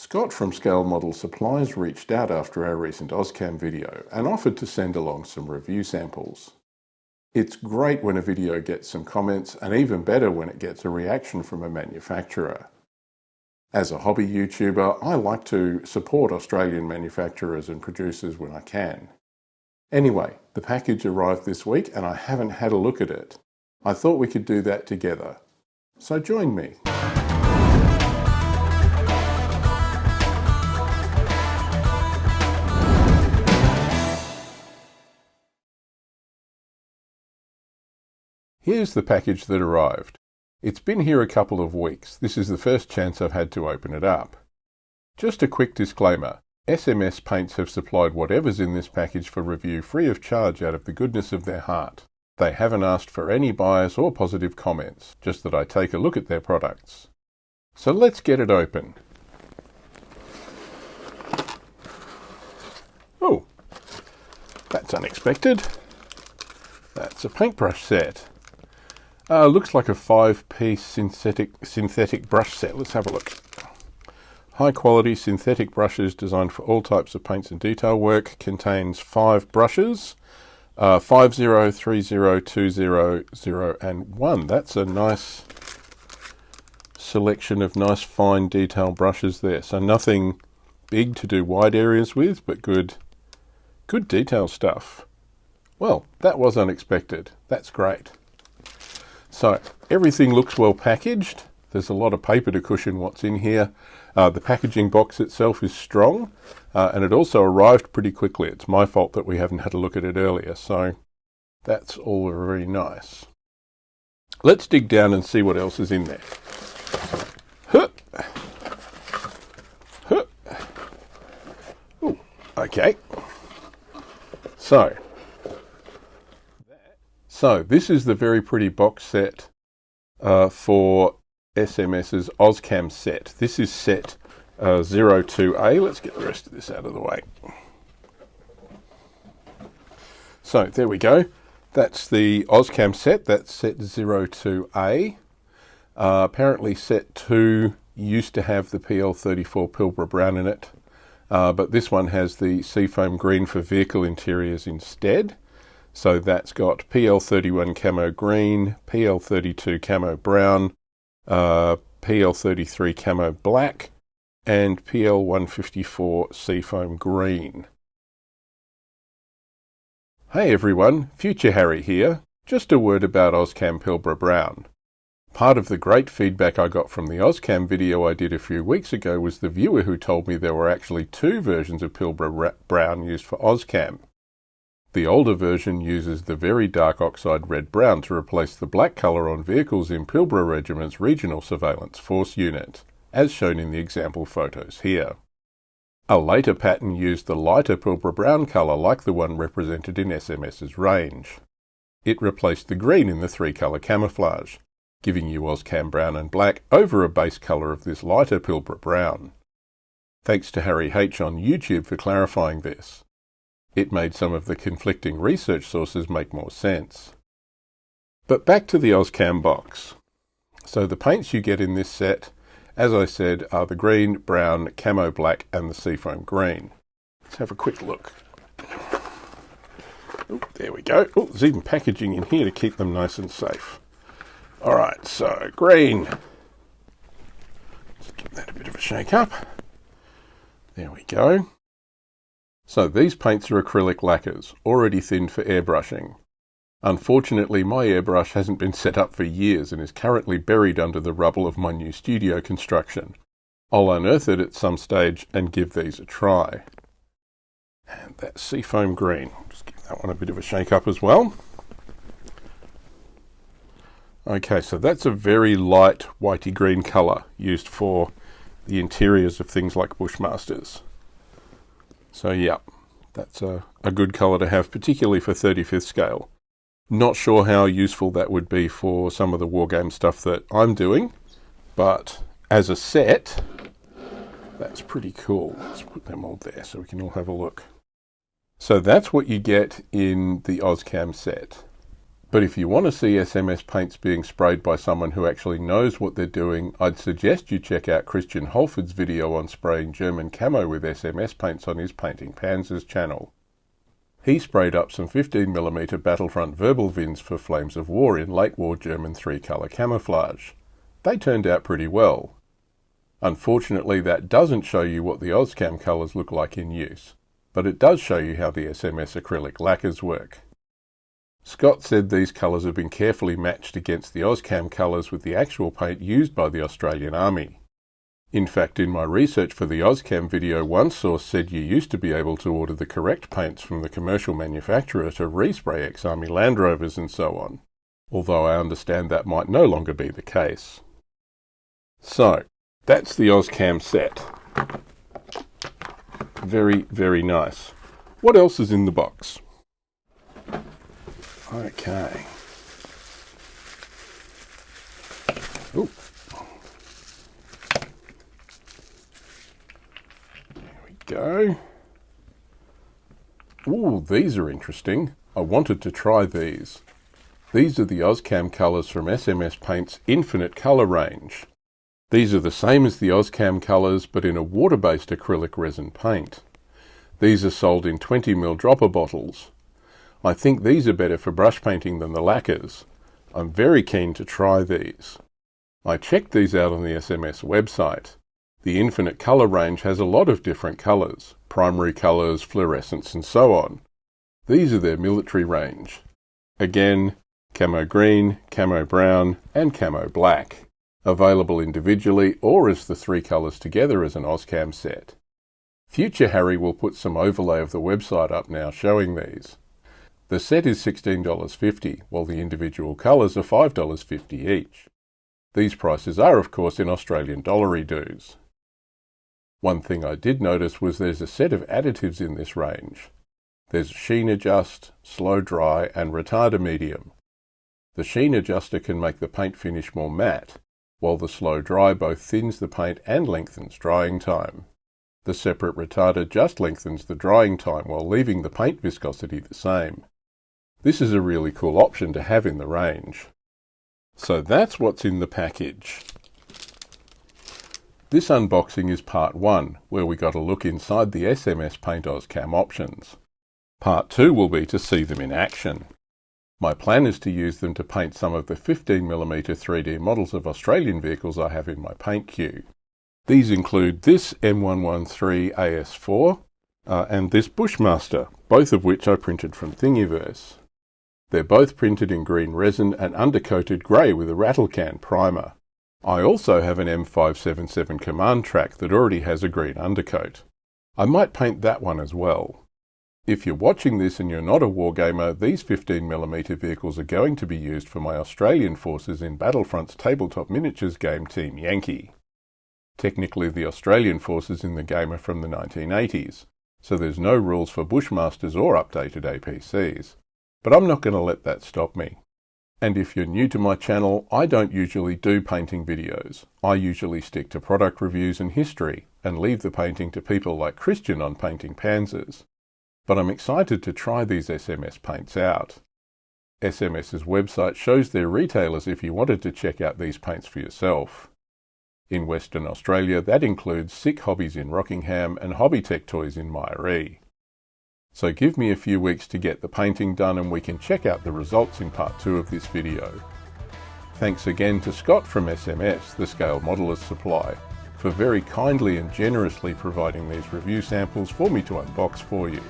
Scott from Scale Modellers Supply reached out after our recent AUSCAM video and offered to send along some review samples. It's great when a video gets some comments, and even better when it gets a reaction from a manufacturer. As a hobby YouTuber, I like to support Australian manufacturers and producers when I can. Anyway, the package arrived this week and I haven't had a look at it. I thought we could do that together. So join me. Here's the package that arrived. It's been here a couple of weeks. This is the first chance I've had to open it up. Just a quick disclaimer. SMS Paints have supplied whatever's in this package for review free of charge out of the goodness of their heart. They haven't asked for any bias or positive comments, just that I take a look at their products. So let's get it open. Oh, that's unexpected. That's a paintbrush set. Looks like a 5-piece synthetic brush set. Let's have a look. High quality synthetic brushes designed for all types of paints and detail work. Contains 5 brushes. 50, 30, 20, 0 and 1. That's a nice selection of nice fine detail brushes there. So nothing big to do wide areas with, but good detail stuff. Well, that was unexpected. That's great. So everything looks well packaged. There's a lot of paper to cushion what's in here. The packaging box itself is strong, and it also arrived pretty quickly. It's my fault that we haven't had a look at it earlier, so that's all very nice. Let's dig down and see what else is in there. Ooh, okay. So this is the very pretty box set for SMS's AUSCAM set. This is set 02A. Let's get the rest of this out of the way. So there we go. That's the AUSCAM set. That's set 02A. Apparently set 2 used to have the PL34 Pilbara Brown in it, but this one has the seafoam green for vehicle interiors instead. So that's got PL31 Camo Green, PL32 Camo Brown, PL33 Camo Black, and PL154 Seafoam Green. Hey everyone, Future Harry here. Just a word about Auscam Pilbara Brown. Part of the great feedback I got from the AUSCAM video I did a few weeks ago was the viewer who told me there were actually 2 versions of Pilbara Brown used for AUSCAM. The older version uses the very dark oxide red-brown to replace the black colour on vehicles in Pilbara Regiment's Regional Surveillance Force unit, as shown in the example photos here. A later pattern used the lighter Pilbara Brown colour like the one represented in SMS's range. It replaced the green in the 3-colour camouflage, giving you AUSCAM Brown and Black over a base colour of this lighter Pilbara Brown. Thanks to Harry H on YouTube for clarifying this. It made some of the conflicting research sources make more sense. But back to the AUSCAM box. So the paints you get in this set, as I said, are the green, brown, camo black and the seafoam green. Let's have a quick look. Oh, there we go. Oh, there's even packaging in here to keep them nice and safe. Alright, so green. Let's give that a bit of a shake up. There we go. So these paints are acrylic lacquers, already thinned for airbrushing. Unfortunately, my airbrush hasn't been set up for years and is currently buried under the rubble of my new studio construction. I'll unearth it at some stage and give these a try. And that's seafoam green. Just give that one a bit of a shake up as well. Okay, so that's a very light whitey green colour used for the interiors of things like bushmasters. So yeah, that's a good colour to have, particularly for 35th scale. Not sure how useful that would be for some of the wargame stuff that I'm doing, but as a set, that's pretty cool. Let's put them all there so we can all have a look. So that's what you get in the AUSCAM set. But if you want to see SMS paints being sprayed by someone who actually knows what they're doing, I'd suggest you check out Christian Holford's video on spraying German camo with SMS paints on his Painting Panzers channel. He sprayed up some 15mm Battlefront Wirbelwinds for Flames of War in late war German 3-colour camouflage. They turned out pretty well. Unfortunately, that doesn't show you what the AUSCAM colours look like in use, but it does show you how the SMS acrylic lacquers work. Scott said these colours have been carefully matched against the AUSCAM colours with the actual paint used by the Australian Army. In fact, in my research for the AUSCAM video, one source said you used to be able to order the correct paints from the commercial manufacturer to respray ex-Army Land Rovers and so on, although I understand that might no longer be the case. So, that's the AUSCAM set. Very, very nice. What else is in the box? Okay. Ooh. There we go. Ooh, these are interesting. I wanted to try these. These are the AUSCAM colours from SMS Paint's Infinite Colour range. These are the same as the AUSCAM colours, but in a water-based acrylic resin paint. These are sold in 20ml dropper bottles. I think these are better for brush painting than the lacquers. I'm very keen to try these. I checked these out on the SMS website. The Infinite Colour range has a lot of different colours, primary colours, fluorescents and so on. These are their military range. Again, Camo Green, Camo Brown and Camo Black. Available individually or as the 3 colours together as an AUSCAM set. Future Harry will put some overlay of the website up now showing these. The set is $16.50, while the individual colours are $5.50 each. These prices are, of course, in Australian dollary dues. One thing I did notice was there's a set of additives in this range. There's Sheen Adjust, Slow Dry and Retarder Medium. The Sheen Adjuster can make the paint finish more matte, while the Slow Dry both thins the paint and lengthens drying time. The separate retarder just lengthens the drying time while leaving the paint viscosity the same. This is a really cool option to have in the range. So that's what's in the package. This unboxing is part 1, where we got a look inside the SMS Paint AUSCAM options. Part 2 will be to see them in action. My plan is to use them to paint some of the 15mm 3D models of Australian vehicles I have in my paint queue. These include this M113 AS4 and this Bushmaster, both of which I printed from Thingiverse. They're both printed in green resin and undercoated grey with a rattle can primer. I also have an M577 command track that already has a green undercoat. I might paint that one as well. If you're watching this and you're not a wargamer, these 15mm vehicles are going to be used for my Australian forces in Battlefront's tabletop miniatures game Team Yankee. Technically the Australian forces in the game are from the 1980s, so there's no rules for bushmasters or updated APCs. But I'm not going to let that stop me. And if you're new to my channel, I don't usually do painting videos. I usually stick to product reviews and history, and leave the painting to people like Christian on Painting Panzers. But I'm excited to try these SMS paints out. SMS's website shows their retailers if you wanted to check out these paints for yourself. In Western Australia, that includes Sick Hobbies in Rockingham and Hobbytech Toys in Myaree. So give me a few weeks to get the painting done and we can check out the results in part 2 of this video. Thanks again to Scott from SMS, the Scale Modellers Supply, for very kindly and generously providing these review samples for me to unbox for you.